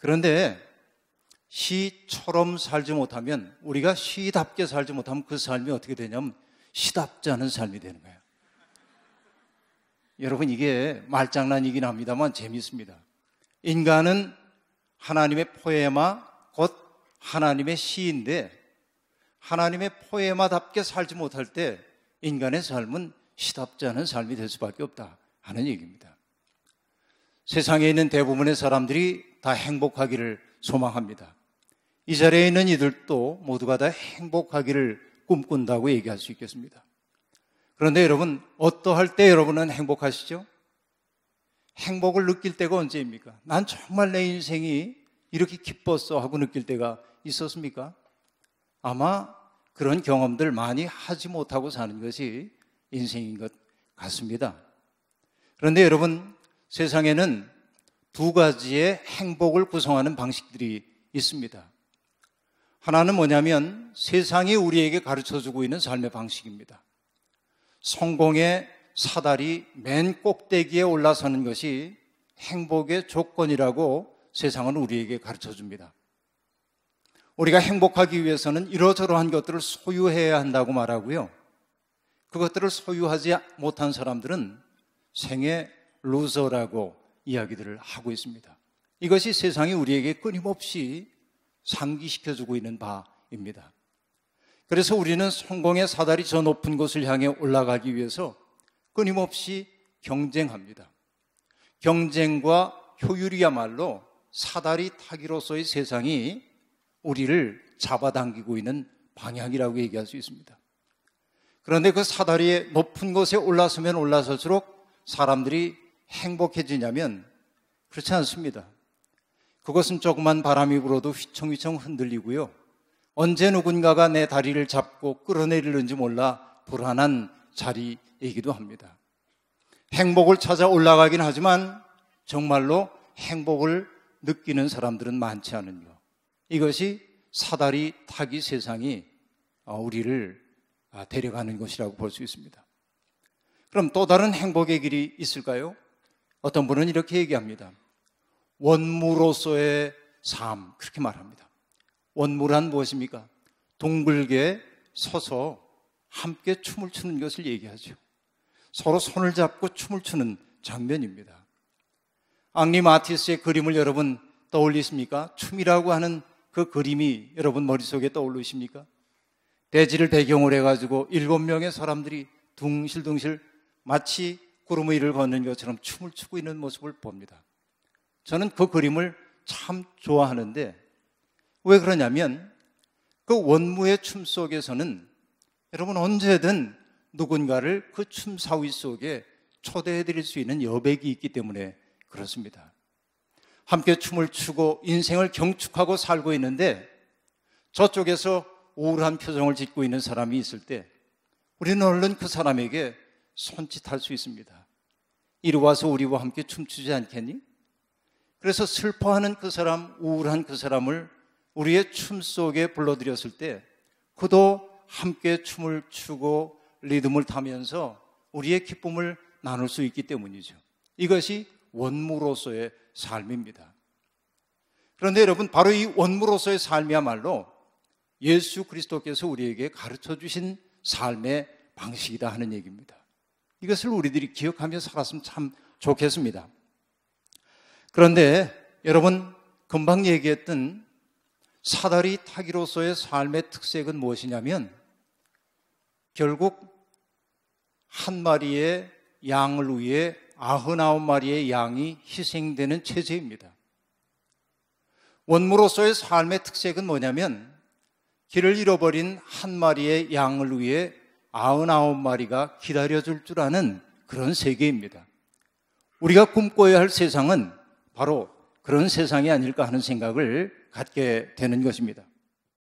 그런데 시처럼 살지 못하면, 우리가 시답게 살지 못하면 그 삶이 어떻게 되냐면 시답지 않은 삶이 되는 거예요. 여러분, 이게 말장난이긴 합니다만 재미있습니다. 인간은 하나님의 포에마, 곧 하나님의 시인데, 하나님의 포에마답게 살지 못할 때 인간의 삶은 시답지 않은 삶이 될 수밖에 없다 하는 얘기입니다. 세상에 있는 대부분의 사람들이 다 행복하기를 소망합니다. 이 자리에 있는 이들도 모두가 다 행복하기를 꿈꾼다고 얘기할 수 있겠습니다. 그런데 여러분, 어떠할 때 여러분은 행복하시죠? 행복을 느낄 때가 언제입니까? 난 정말 내 인생이 이렇게 기뻤어 하고 느낄 때가 있었습니까? 아마 그런 경험들 많이 하지 못하고 사는 것이 인생인 것 같습니다. 그런데 여러분, 세상에는 두 가지의 행복을 구성하는 방식들이 있습니다. 하나는 뭐냐면 세상이 우리에게 가르쳐주고 있는 삶의 방식입니다. 성공의 사다리 맨 꼭대기에 올라서는 것이 행복의 조건이라고 세상은 우리에게 가르쳐줍니다. 우리가 행복하기 위해서는 이러저러한 것들을 소유해야 한다고 말하고요. 그것들을 소유하지 못한 사람들은 생애 루저라고 이야기들을 하고 있습니다. 이것이 세상이 우리에게 끊임없이 상기시켜주고 있는 바입니다. 그래서 우리는 성공의 사다리 저 높은 곳을 향해 올라가기 위해서 끊임없이 경쟁합니다. 경쟁과 효율이야말로 사다리 타기로서의 세상이 우리를 잡아당기고 있는 방향이라고 얘기할 수 있습니다. 그런데 그 사다리의 높은 곳에 올라서면 올라설수록 사람들이 행복해지냐면 그렇지 않습니다. 그것은 조그만 바람이 불어도 휘청휘청 흔들리고요. 언제 누군가가 내 다리를 잡고 끌어내리는지 몰라 불안한 자리이기도 합니다. 행복을 찾아 올라가긴 하지만 정말로 행복을 느끼는 사람들은 많지 않은 것. 이것이 사다리 타기 세상이 우리를 데려가는 것이라고 볼 수 있습니다. 그럼 또 다른 행복의 길이 있을까요? 어떤 분은 이렇게 얘기합니다. 원무로서의 삶, 그렇게 말합니다. 원무란 무엇입니까? 둥글게 서서 함께 춤을 추는 것을 얘기하죠. 서로 손을 잡고 춤을 추는 장면입니다. 앙리 마티스의 그림을 여러분 떠올리십니까? 춤이라고 하는 그 그림이 여러분 머릿속에 떠오르십니까? 대지를 배경으로 해가지고 7명의 사람들이 둥실둥실 마치 구름 위를 걷는 것처럼 춤을 추고 있는 모습을 봅니다. 저는 그 그림을 참 좋아하는데 왜 그러냐면 그 원무의 춤 속에서는 여러분 언제든 누군가를 그 춤 사위 속에 초대해 드릴 수 있는 여백이 있기 때문에 그렇습니다. 함께 춤을 추고 인생을 경축하고 살고 있는데 저쪽에서 우울한 표정을 짓고 있는 사람이 있을 때 우리는 얼른 그 사람에게 손짓할 수 있습니다. 이리 와서 우리와 함께 춤추지 않겠니? 그래서 슬퍼하는 그 사람, 우울한 그 사람을 우리의 춤 속에 불러들였을 때 그도 함께 춤을 추고 리듬을 타면서 우리의 기쁨을 나눌 수 있기 때문이죠. 이것이 원무로서의 삶입니다. 그런데 여러분, 바로 이 원무로서의 삶이야말로 예수 그리스도께서 우리에게 가르쳐 주신 삶의 방식이다 하는 얘기입니다. 이것을 우리들이 기억하며 살았으면 참 좋겠습니다. 그런데 여러분, 금방 얘기했던 사다리 타기로서의 삶의 특색은 무엇이냐면 결국 한 마리의 양을 위해 99마리의 양이 희생되는 체제입니다. 원무로서의 삶의 특색은 뭐냐면 길을 잃어버린 한 마리의 양을 위해 99마리가 기다려줄 줄 아는 그런 세계입니다. 우리가 꿈꿔야 할 세상은 바로 그런 세상이 아닐까 하는 생각을 갖게 되는 것입니다.